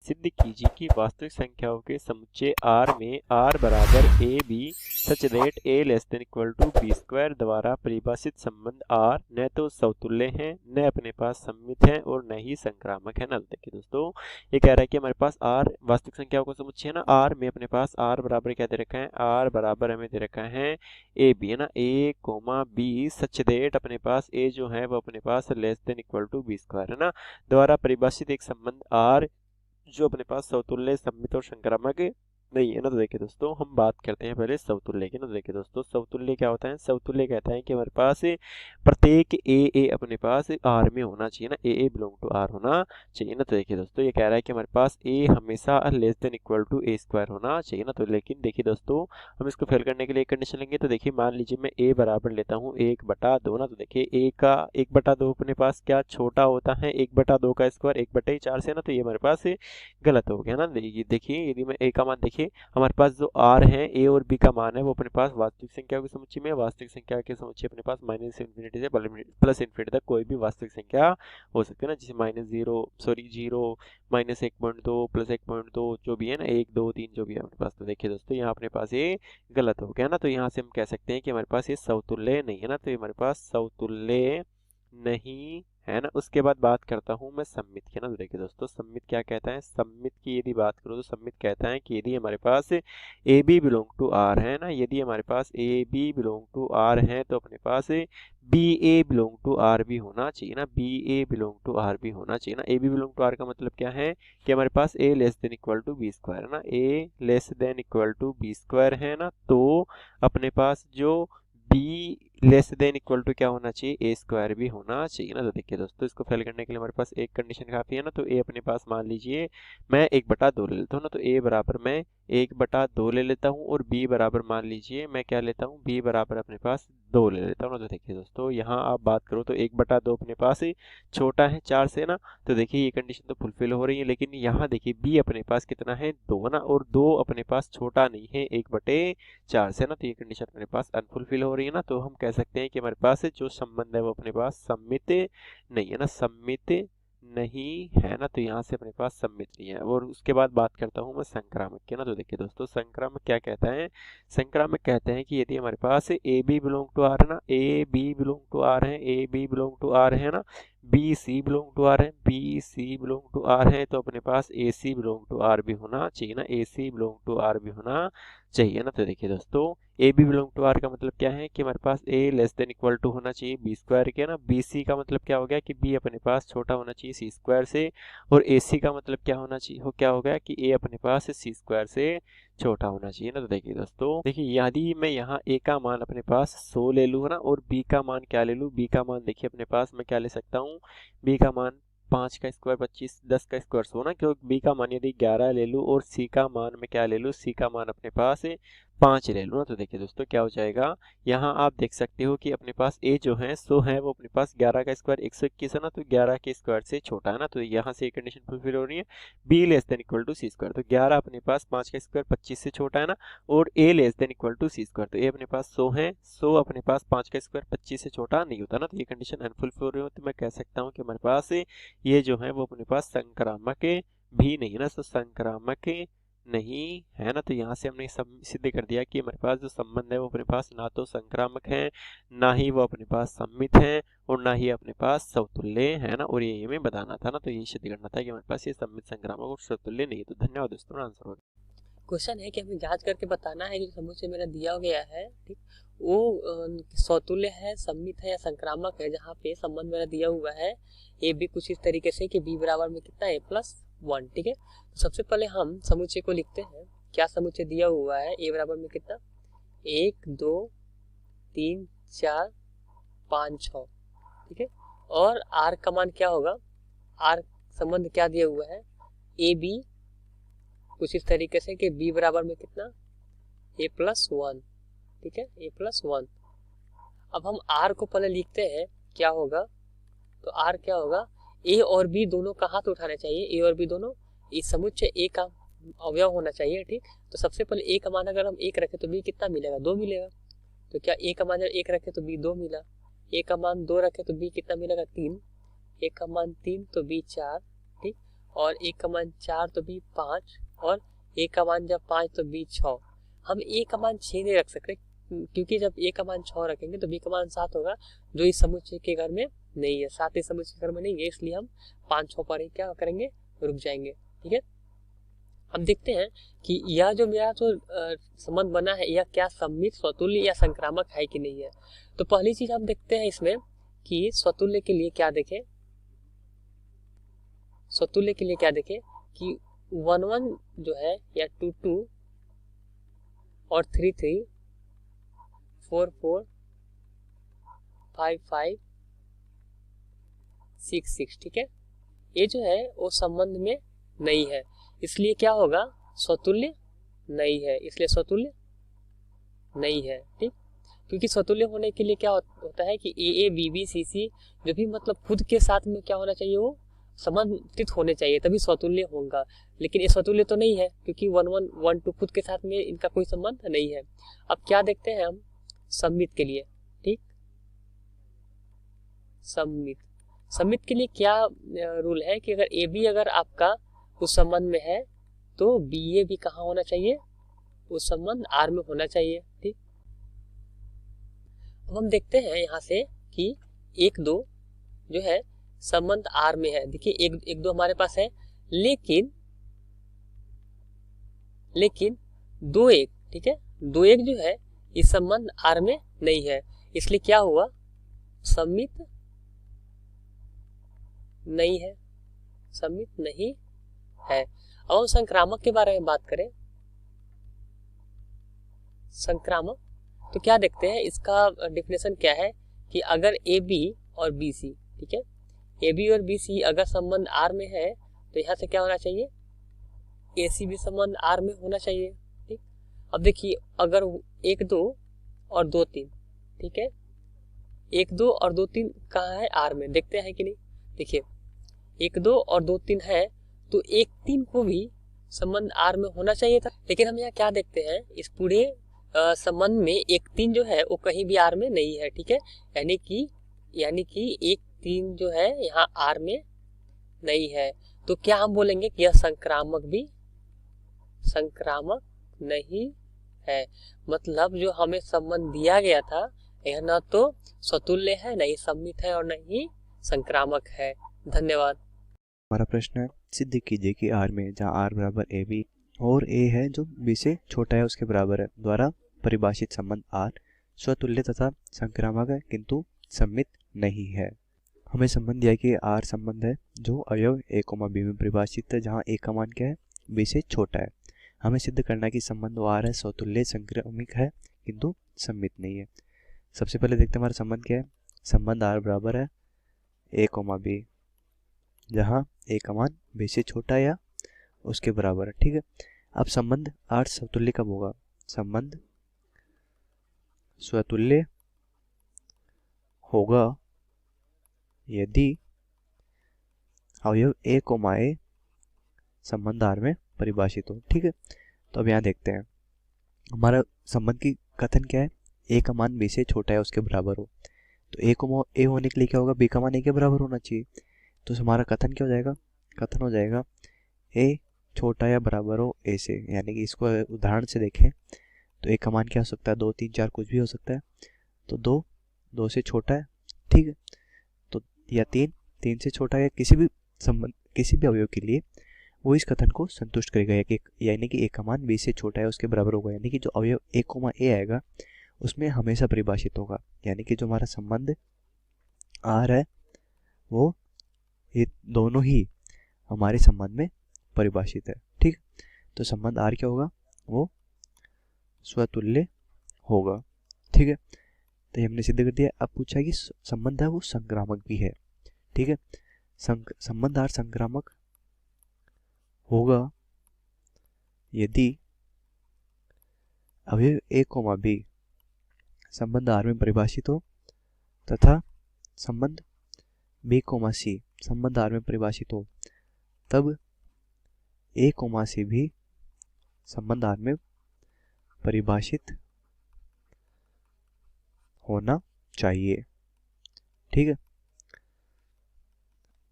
सिद्ध कीजिए कि वास्तविक संख्याओं के समुच्चय R में R बराबर a b such that a less than equal to B square द्वारा परिभाषित संबंध R न तो समतुल्य है, न अपने पास सममित है और न ही संक्रामक है ना। देखिए दोस्तों, ये कह रहा है कि हमारे पास R वास्तविक संख्याओं का समुच्चय है ना, R में अपने पास R बराबर क्या दे रखा है, R बराबर हमें दे रखा है ए बी है ना, A comma B such that अपने पास ए जो है वो अपने पास less than equal to B square है ना, द्वारा परिभाषित एक संबंध R जो अपने पास समतुल्य, सममित और संक्रामक नहीं है ना। तो देखिए दोस्तों, हम बात करते हैं पहले समतुल्य की ना। तो देखिए दोस्तों, समतुल्य क्या होता है, समतुल्य कहता है कि हमारे पास प्रत्येक ए अपने पास आर में होना चाहिए ना, ए बिलोंग टू आर होना चाहिए ना। तो देखिए दोस्तों, ये कह रहा है कि हमारे पास ए हमेशा less than equal to a square होना चाहिए ना। तो लेकिन देखिए दोस्तों, हम इसको फेल करने के लिए एक कंडीशन लेंगे। तो देखिए, मान लीजिए मैं ए बराबर लेता हूँ 1/2 ना। तो देखिए ए का 1/2 अपने पास क्या छोटा होता है 1/2 का स्क्वायर 1/4 से ना। तो ये हमारे पास गलत हो गया ना। देखिए यदि मैं ए का मान देखिए, हमारे पास जो आर है ए और बी का मान है वो अपने पास वास्तविक संख्या के समुच्चय में, वास्तविक संख्या के समुच्चय अपने पास माइनस इन्फिनिटी से प्लस इन्फिनिटी तक कोई भी वास्तविक संख्या हो सकती है ना, जैसे -0 -1.2 +1.2 जो भी है ना, 1 2 3 जो भी है अपने पास। तो देखिए दोस्तों, यहाँ अपने पास ये गलत हो गया ना। तो यहाँ से हम कह सकते हैं कि हमारे पास ये समतुल्य नहीं है ना। तो ये हमारे पास समतुल्य नहीं है ना। उसके बाद बात करता हूँ मैं सममित की ना। तो देखिए दोस्तों, सममित क्या कहता है, सममित की यदि बात करूँ तो सममित कहता है कि यदि हमारे पास a b belong to R है ना, यदि हमारे पास a b belong to R है तो अपने पास b a belong to R भी होना चाहिए ना, b a belong to R भी होना चाहिए ना। A b belong to R का मतलब क्या है कि हमारे पास a less than equal to B square है ना, a less than equal to B square है ना। तो अपने पास जो b less than equal to क्या होना चाहिए, ए स्क्वायर भी होना चाहिए ना। तो देखिए दोस्तों, इसको फेल करने के लिए हमारे पास एक कंडीशन काफी है ना। तो ए अपने पास मान लीजिए मैं 1/2 ले लेता हूँ ना। तो ए बराबर मैं 1/2 ले लेता हूँ और बी बराबर मान लीजिए मैं क्या लेता हूँ, बी बराबर अपने पास 2 ले लेता हूँ ना। तो देखिए दोस्तों, यहाँ आप बात करो तो 1/2 अपने पास छोटा है 4 से ना। तो देखिए ये कंडीशन तो फुलफिल हो रही है, लेकिन यहाँ देखिए बी अपने पास कितना है 2 ना, और 2 अपने पास छोटा नहीं है 1/4 से ना। तो ये कंडीशन अपने पास अनफुलफिल हो रही है ना। तो हम कह सकते हैं कि हमारे पास जो संबंध है वो अपने पास सममित नहीं है ना, सममित नहीं है ना। तो यहाँ से अपने पास सममित नहीं है। और उसके बाद बात करता हूँ मैं संक्रामक की ना। तो देखिए दोस्तों, संक्रामक क्या कहता है, संक्रामक कहते हैं कि यदि हमारे पास a b belong to R है ना, a b belong to R है, a b belong to R है ना, b c belong to R है, b c belong to R है, तो अपने पास a c belong to R भी होना चाहिए ना, a c belong to R भी होना चाहिए ना। तो देखिए दोस्तों, a b belong to R का मतलब क्या है कि हमारे पास a less than equal to होना चाहिए बी स्क्वायर के ना, बी सी का मतलब क्या हो गया कि बी अपने पास छोटा होना चाहिए सी स्क्वायर से, और ए सी का मतलब क्या होना चाहिए, हो क्या हो गया कि ए अपने पास सी स्क्वायर से छोटा होना चाहिए ना। तो देखिए दोस्तों, देखिए यदि मैं यहाँ ए का मान अपने पास 100 ले लूँ ना, और बी का मान क्या ले लूँ, बी का मान देखिए अपने पास मैं क्या ले सकता हूँ, बी का मान 5 का स्क्वायर 25, 10 का स्क्वायर 100 ना, क्योंकि बी का मान यदि 11 ले लूँ और सी का मान मैं क्या ले लूँ, सी का मान अपने पास 5 ले लूँ ना। तो देखिए दोस्तों, क्या हो जाएगा, यहाँ आप देख सकते हो कि अपने पास ए जो है 100 है, वो अपने पास 11 का स्क्वायर 121 है ना, तो 11 के स्क्वायर से छोटा है ना। तो यहाँ से कंडीशन फुलफिल हो रही है, b less than equal to c square. तो 11 अपने पास 5 का स्क्वायर 25 से छोटा है ना, और a less than equal to c square. तो ए अपने पास 100 है, 100 अपने पास 5 का स्क्वायर 25 से छोटा नहीं होता ना। तो ये कंडीशन अनफुलफिल हो रही हो, तो मैं कह सकता हूँ कि हमारे पास ये जो है वो अपने पास संक्रामक भी नहीं है ना। तो संक्रामक नहीं है ना। तो यहाँ से हमने सब सिद्ध कर दिया कि हमारे पास जो संबंध है वो अपने पास ना तो संक्रामक है, ना ही वो अपने पास सममित है, और ना ही अपने पास समतुल्य है ना। और ये हमें बताना था ना, तो ये सिद्ध करना था कि हमारे पास ये सममित, संक्रामक और समतुल्य नहीं है। तो धन्यवाद दोस्तों, आंसर हो गया। क्वेश्चन है कि हमें जांच करके बताना है कि जो समुच्चय मेरा दिया गया है, ठीक, वो समतुल्य है, सममित है या संक्रामक है। जहाँ पे संबंध मेरा दिया हुआ है ए बी कुछ इस तरीके से कि बी बराबर में कितना a+1, ठीक है। तो सबसे पहले हम समुच्चय को लिखते हैं। क्या समुच्चय दिया हुआ है, ए बराबर में कितना 1 2 3 4 5 6, ठीक है। और आर का मान क्या होगा, आर संबंध क्या दिया हुआ है, ए बी कुछ इस तरीके से कि b बराबर में कितना a+1, ठीक है, a+1। अब हम r को पहले लिखते हैं, क्या होगा, तो r क्या होगा, a और b दोनों का हाथ उठाना चाहिए, a और b दोनों इस समुच्चय a का अवयव होना चाहिए, ठीक। तो सबसे पहले a का मान अगर हम 1 रखें तो b कितना मिलेगा, 2 मिलेगा। तो क्या a का मान जब 1 रखे तो b 2 मिला, a का मान 2 रखे तो b कितना मिलेगा 3, a का मान 3 तो b 4, ठीक। और a का मान 4 तो b 5 और a का मान जब 5 तो b 6। हम a का मान 6 नहीं रख सकते क्योंकि जब a का मान 6 रखेंगे तो b का मान 7 होगा, जो इस समुच्चय के घर में नहीं है। 7 इस समुच्चय के घर में नहीं है, इसलिए हम 5 6 पर ही क्या करेंगे, रुक जाएंगे। ठीक है, अब देखते हैं कि यह जो मेरा जो संबंध बना है यह क्या सममित, स्वतुल्य या संक्रामक है कि नहीं है। तो पहली चीज हम देखते हैं इसमें कि स्वतुल्य के लिए क्या देखें, स्वतुल्य के लिए क्या देखें कि 1 1 जो है या 2 2 और 3 3 4 4 5 5 6 6। ठीक है, ये जो है वो संबंध में नहीं है, इसलिए क्या होगा, स्वतुल्य नहीं है, इसलिए स्वतुल्य नहीं है। ठीक, क्योंकि स्वतुल्य होने के लिए क्या होता है कि ए ए बी बी सी सी जो भी मतलब खुद के साथ में क्या होना चाहिए, वो समन्वित होने चाहिए, तभी स्वतुल्य होगा। लेकिन ये स्वतुल्य तो नहीं है क्योंकि 1 1 1 2 खुद के साथ में इनका कोई संबंध नहीं है। अब क्या देखते हैं हम सममित के लिए। ठीक, सममित, सममित के लिए क्या रूल है कि अगर ए बी अगर आपका उस संबंध में है तो बी ए भी कहाँ होना चाहिए, उस संबंध आर में होना चाहिए। ठीक, अब हम देखते हैं यहाँ से कि 1 2 जो है संबंध आर में है। देखिए 1 2 हमारे पास है, लेकिन 2 1, ठीक है, 2 1 जो है इस संबंध आर में नहीं है, इसलिए क्या हुआ, सममित नहीं है, सममित नहीं है। अब हम संक्रामक के बारे में बात करें, संक्रामक तो क्या देखते हैं, इसका डिफिनेशन क्या है कि अगर ए बी और बी सी, ठीक है, ए बी और बी सी अगर संबंध आर में है तो यहाँ से क्या होना चाहिए, ए सी भी संबंध आर में होना चाहिए। ठीक, अब देखिए अगर 1 2 और 2 3, ठीक है, 1 2 और 2 3 कहाँ है, आर में, देखते हैं कि नहीं। देखिए 1 2 और 2 3 है तो 1 3 को भी संबंध आर में होना चाहिए था, लेकिन हम यहाँ क्या देखते हैं, इस पूरे संबंध में 1 3 जो है वो कहीं भी आर में नहीं है। ठीक है, यानी कि 1 3 जो है यहाँ आर में नहीं है, तो क्या हम बोलेंगे कि यह संक्रामक भी संक्रामक नहीं है। मतलब जो हमें संबंध दिया गया था यह न तो स्वतुल्य है, नहीं सममित है और नहीं संक्रामक है। धन्यवाद। हमारा प्रश्न है, सिद्ध कीजिए कि आर में जहाँ आर बराबर ए बी और ए है जो बी से छोटा है उसके बराबर है द्वारा परिभाषित संबंध आर स्वतुल्य तथा संक्रामक है किंतु सममित नहीं है। हमें संबंध दिया कि आर संबंध है जो अवयव ए कोमा बी में परिभाषित है जहाँ ए का मान क्या है, बी से छोटा है। हमें सिद्ध करना है कि संबंध आर है स्वतुल्य संक्रामक है किंतु सममित नहीं है। सबसे पहले देखते हैं हमारा संबंध क्या है। संबंध आर बराबर है ए कोमा बी जहाँ ए का मान बी से छोटा या उसके बराबर है। ठीक है, अब संबंध आर स्वतुल्य कब होगा, संबंध स्वतुल्य होगा यदि अवयव ए कोमा ए संबंध आर में परिभाषित हो। ठीक है, तो अब यहाँ देखते हैं हमारा संबंध की कथन क्या है, ए का मान बी से छोटा है उसके बराबर हो। तो ए कोमा ए होने के लिए क्या होगा, बी का मान ए के बराबर होना चाहिए। तो हमारा कथन क्या हो जाएगा, कथन हो जाएगा ए छोटा या बराबर हो ए से, यानी कि इसको उदाहरण से देखें तो ए का मान क्या हो सकता है, 2 3 4 कुछ भी हो सकता है। तो 2 से छोटा है, ठीक है, तो या 3 से छोटा है, किसी भी संबंध किसी भी अवयव के लिए वो इस कथन को संतुष्ट करेगा, यानी कि ए का मान बी से छोटा है उसके बराबर होगा। यानी कि जो अवयव ए कोमा ए आएगा उसमें हमेशा परिभाषित होगा, यानी कि जो हमारा संबंध आर है वो ये दोनों ही हमारे संबंध में परिभाषित है। ठीक, तो संबंध आर क्या होगा, वो स्वतुल्य होगा। ठीक है, तो हमने सिद्ध कर दिया। अब पूछा कि संबंध है वो संक्रामक भी है। ठीक है, संबंध आर संक्रामक होगा यदि अवयव ए कोमा बी संबंध आर में परिभाषित हो तथा संबंध बी कोमा सी संबंध आर में परिभाषित हो, तब ए कोमा सी भी संबंध आर में परिभाषित होना चाहिए। ठीक है,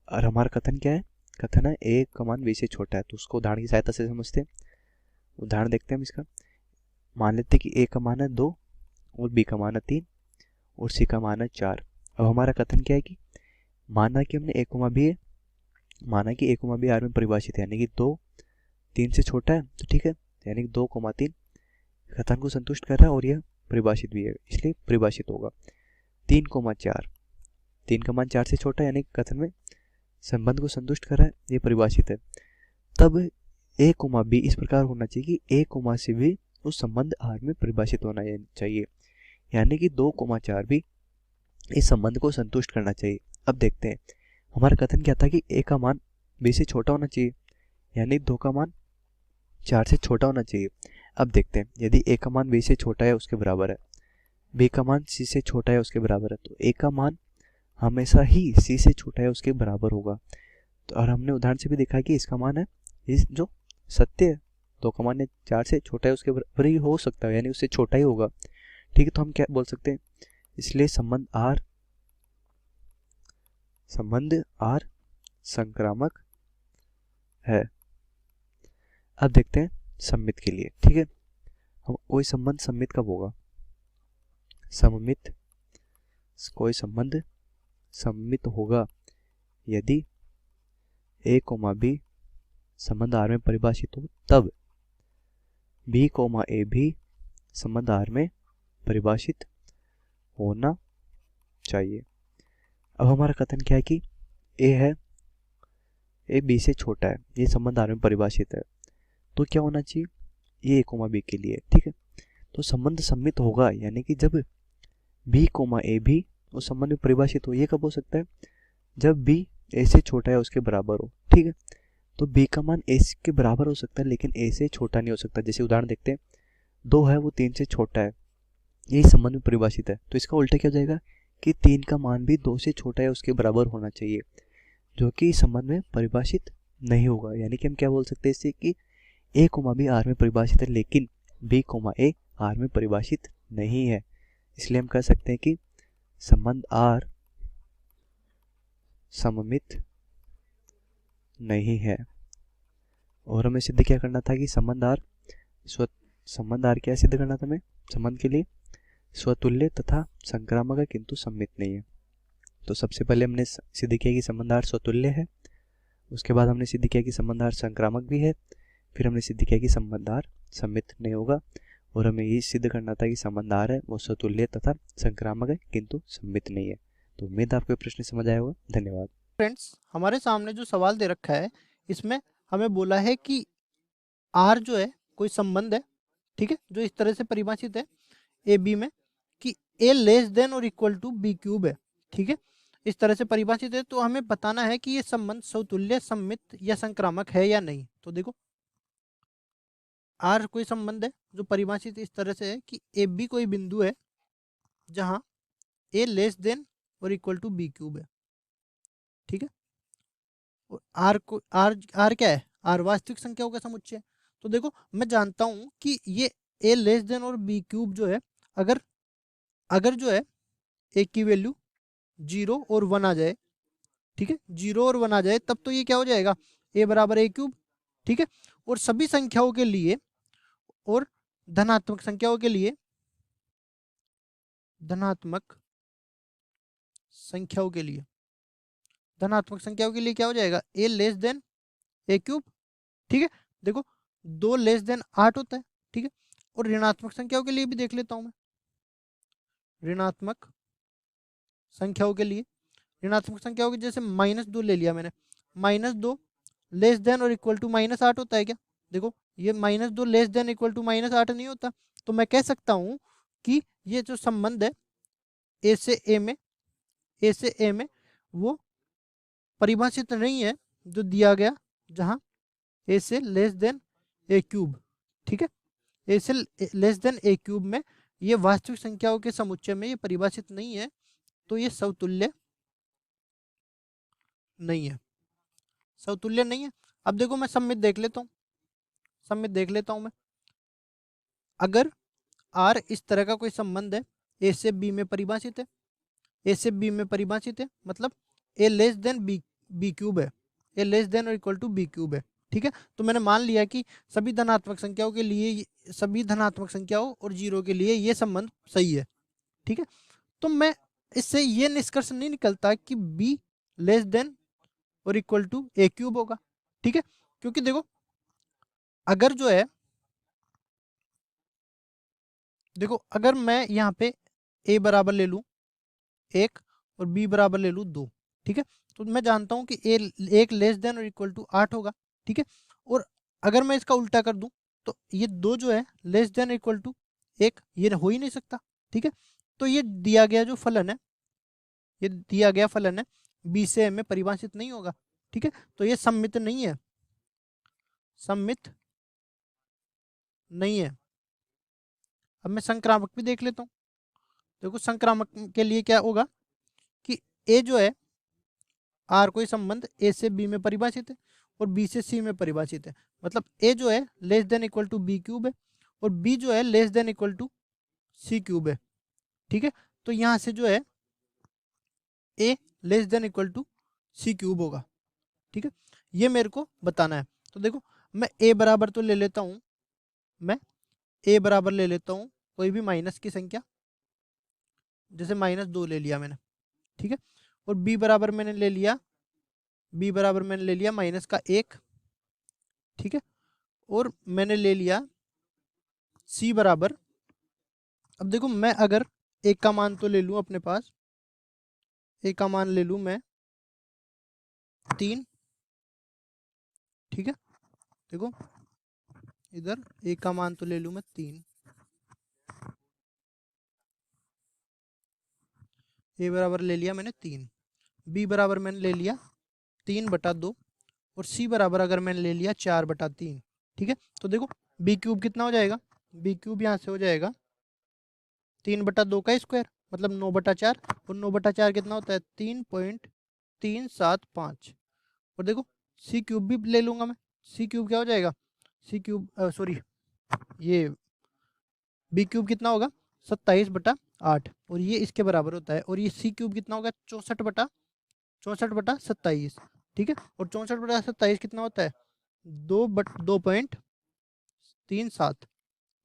और हमारा कथन क्या है कथन है ए का मान बी से छोटा है, तो उसको उदाहरण की सहायता से समझते हैं। उदाहरण देखते हैं हम इसका। मान लेते हैं कि ए का मान है 2 और बी का मान है 3 और सी का मान है 4। अब हमारा कथन क्या है कि माना कि हमने ए कोमा बी है, माना कि ए कोमा बी आर में परिभाषित है, यानी कि 2 3 से छोटा है, तो ठीक है, यानी कि 2,3 कथन को संतुष्ट कर रहा है और यह परिभाषित भी है, इसलिए परिभाषित होगा। 3,4 3 का मान 4 से छोटा है, यानी कथन में संबंध को संतुष्ट कर रहा है, ये परिभाषित है। तब ए कोमा बी इस प्रकार होना चाहिए कि ए कोमा सी भी उस संबंध आर में परिभाषित होना चाहिए, यानी कि 2,4 भी इस संबंध को संतुष्ट करना चाहिए। अब देखते हैं हमारा कथन क्या था कि ए का मान बी से छोटा होना चाहिए, यानी 2 का मान 4 से छोटा होना चाहिए। अब देखते हैं यदि ए का मान बी से छोटा है उसके बराबर है, बी का मान सी से छोटा है उसके बराबर है, तो ए का मान हमेशा ही सी से छोटा है उसके बराबर होगा। तो और हमने उदाहरण से भी देखा कि इसका मान है इस जो सत्य है, 2 का मान 4 से छोटा है उसके बराबर ही हो सकता है, यानी उससे छोटा ही होगा। ठीक है, तो हम क्या बोल सकते हैं, इसलिए संबंध आर संक्रामक है। अब देखते हैं सममित के लिए। ठीक है, हम कोई संबंध सममित कब होगा, कोई संबंध सममित होगा यदि ए कोमा बी संबंध आर में परिभाषित हो, तब बी कोमा ए भी संबंध आर में परिभाषित होना चाहिए। अब हमारा कथन क्या है कि ए बी से छोटा है, ये संबंध आर में परिभाषित है, तो क्या होना चाहिए, ये ए कोमा बी के लिए। ठीक है, तो संबंध सम्मित होगा यानी कि जब बी कोमा ए भी उस संबंध में परिभाषित हो। ये कब हो सकता है, जब बी ए से छोटा है उसके बराबर हो। ठीक है, तो बी का मान ए के बराबर हो सकता है लेकिन ए से छोटा नहीं हो सकता। जैसे उदाहरण देखते हैं, 2 है वो 3 से छोटा है, यही संबंध में परिभाषित है। तो इसका उल्टा क्या हो जाएगा कि 3 का मान भी 2 से छोटा है उसके बराबर होना चाहिए, जो कि संबंध में परिभाषित नहीं होगा। यानी कि हम क्या बोल सकते हैं इससे कि ए कोमा बी आर में परिभाषित है लेकिन बी कोमा ए आर में परिभाषित नहीं है। इसलिए हम कह सकते हैं कि संबंध आर सममित नहीं है। और हमें सिद्ध क्या करना था कि संबंध आर क्या सिद्ध करना था हमें, संबंध के लिए स्वतुल्य तथा संक्रामक है किंतु सम्मित नहीं है। तो सबसे पहले हमने सिद्ध किया कि संबंध आर स्वतुल्य है, उसके बाद हमने सिद्ध किया कि संबंध आर संक्रामक भी है, फिर हमने सिद्ध किया कि संबंध आर सम्मित नहीं होगा, और हमें ये सिद्ध करना था कि संबंध आर है वो स्वतुल्य तथा संक्रामक है किंतु सम्मित नहीं है। तो उम्मीद आपको प्रश्न समझ आया होगा। धन्यवाद। फ्रेंड्स, हमारे सामने जो सवाल दे रखा है इसमें हमें बोला है कि आर जो है कोई संबंध है, ठीक है, जो इस तरह से परिभाषित है ए बी में कि ए लेस देन और इक्वल टू बी क्यूब है। ठीक है, इस तरह से परिभाषित है, तो हमें बताना है कि ये संबंध समतुल्य, सम्मित या संक्रामक है या नहीं। तो देखो, आर कोई संबंध है जो परिभाषित इस तरह से है कि ए बी कोई बिंदु है जहां ए लेस देन और इक्वल टू बी क्यूब है। ठीक है, और आर क्या है, आर वास्तविक संख्याओं का समुच्चय। तो देखो, मैं जानता हूं कि ये ए लेस देन और बी क्यूब जो है, अगर जो है ए की वैल्यू 0 और 1 आ जाए, ठीक है, 0 और 1 आ जाए, तब तो ये क्या हो जाएगा, ए बराबर ए क्यूब। ठीक है, और सभी संख्याओं के लिए और धनात्मक संख्याओं के लिए धनात्मक संख्याओं के लिए क्या हो जाएगा, ए लेस देन ए क्यूब। ठीक है, देखो 2 लेस देन 8 होता है। ठीक है, और ऋणात्मक संख्याओं के लिए भी देख लेता हूं मैं। ऋणात्मक संख्याओं के लिए, ऋणात्मक संख्याओं के जैसे -2 ले लिया मैंने, -2 लेस देन और इक्वल टू -8 होता है क्या, देखो ये -2 लेस देन इक्वल टू -8 नहीं होता। तो मैं कह सकता हूं कि ये जो संबंध है ए से ए में वो परिभाषित नहीं है जो दिया गया जहां ए से लेस देन ए क्यूब। ठीक है, ए से लेस देन ए क्यूब में ये वास्तविक संख्याओं के समुच्चय में ये परिभाषित नहीं है, तो ये समतुल्य नहीं है। अब देखो, मैं सम्मित देख लेता हूं मैं। अगर आर इस तरह का कोई संबंध है, ए से बी में परिभाषित है, मतलब ए लेस देन बी क्यूब है, ए लेस देन और इक्वल टू बी क्यूब है। ठीक है, तो मैंने मान लिया कि सभी धनात्मक संख्याओं के लिए, सभी धनात्मक संख्याओं और जीरो के लिए ये संबंध सही है। ठीक है, तो मैं इससे ये निष्कर्ष नहीं निकलता कि बी लेस देन और इक्वल टू ए क्यूब होगा। ठीक है, क्योंकि देखो अगर जो है, देखो अगर मैं यहाँ पे ए बराबर ले लूँ 1 और बी बराबर ले लूँ 2, ठीक है, तो मैं जानता हूँ कि ए एक लेस देन और इक्वल टू 8 होगा। ठीक है, और अगर मैं इसका उल्टा कर दूँ तो ये 2 जो है लेस देन इक्वल टू 1, ये हो ही नहीं सकता। ठीक है, तो ये दिया गया जो फलन है, ये दिया गया फलन है बी से ए में परिभाषित नहीं होगा। ठीक है, तो ये सममित नहीं है, सममित नहीं है। अब मैं संक्रामक भी देख लेता हूँ। देखो संक्रामक के लिए क्या होगा कि ए जो है, आर कोई संबंध ए से बी में परिभाषित है और बी से सी में परिभाषित है, मतलब ए जो है less than equal to b cube है और बी जो है less than equal to c cube है। ठीक है, तो यहाँ से जो है a less than equal to c cube होगा। ठीक है, ये मेरे को बताना है। तो देखो मैं ए बराबर तो ले लेता हूँ, मैं ए बराबर ले लेता हूँ कोई भी माइनस की संख्या, जैसे -2 ले लिया मैंने। ठीक है, और बी बराबर मैंने ले लिया, बी बराबर मैंने ले लिया -1। ठीक है, और मैंने ले लिया सी बराबर, अब देखो मैं अगर एक का मान तो ले लूँ अपने पास, एक का मान ले लूँ मैं 3। ठीक है, देखो इधर एक का मान तो ले लूँ मैं 3, ए बराबर ले लिया मैंने 3, बी बराबर मैंने ले लिया 3/2 और सी बराबर अगर मैंने ले लिया 4/3। ठीक है, तो देखो बी क्यूब कितना हो जाएगा, बी क्यूब यहाँ से हो जाएगा 3/2 का स्क्वायर मतलब 9/4 और 9/4 कितना होता है 3.375। और देखो सी क्यूब भी ले लूंगा मैं, सी क्यूब क्या हो जाएगा, सी क्यूब सॉरी ये बी क्यूब कितना होगा 27/8 और ये इसके बराबर होता है, और ये सी क्यूब कितना होगा 64/27। ठीक है, और 64/27 कितना होता है 2.37।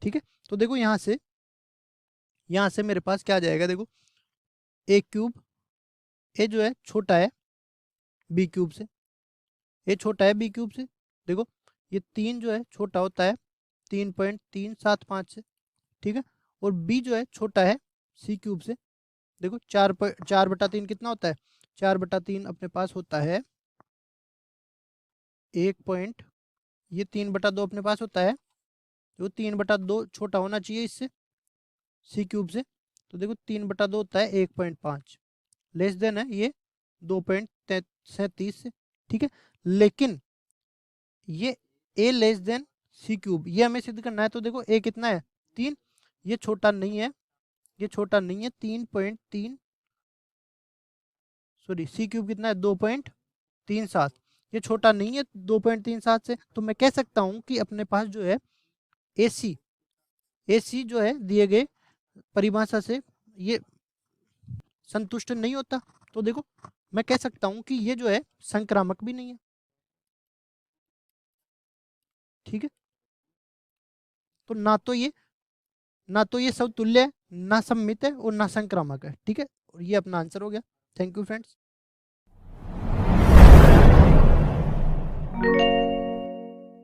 ठीक है, तो देखो यहाँ से मेरे पास क्या आ जाएगा, देखो ए क्यूब, ए जो है छोटा है बी क्यूब से, ए छोटा है बी क्यूब से। देखो ये 3 जो है छोटा होता है 3.375 से। ठीक है, और बी जो है छोटा है सी क्यूब से। देखो 4/3 कितना होता है, 4/3 अपने पास होता है 1 ये 3/2 अपने पास होता है, जो 3/2 छोटा होना चाहिए इससे सी क्यूब से, तो देखो 3/2 होता है 1.5, लेस देन है ये 2.37 से। ठीक है, लेकिन ये ए लेस देन सी क्यूब ये हमें सिद्ध करना है, तो देखो ए कितना है 3, ये छोटा नहीं है, ये छोटा नहीं है 3.3 सॉरी सी क्यूब कितना है 2.37, ये छोटा नहीं है 2.37 से। तो मैं कह सकता हूं कि अपने पास जो है AC जो है दिए गए परिभाषा से ये संतुष्ट नहीं होता। तो देखो मैं कह सकता हूं कि ये जो है संक्रामक भी नहीं है। ठीक है, तो ना तो ये समतुल्य है, ना सममित है और ना संक्रामक है। ठीक है, और ये अपना आंसर हो गया। Thank you friends.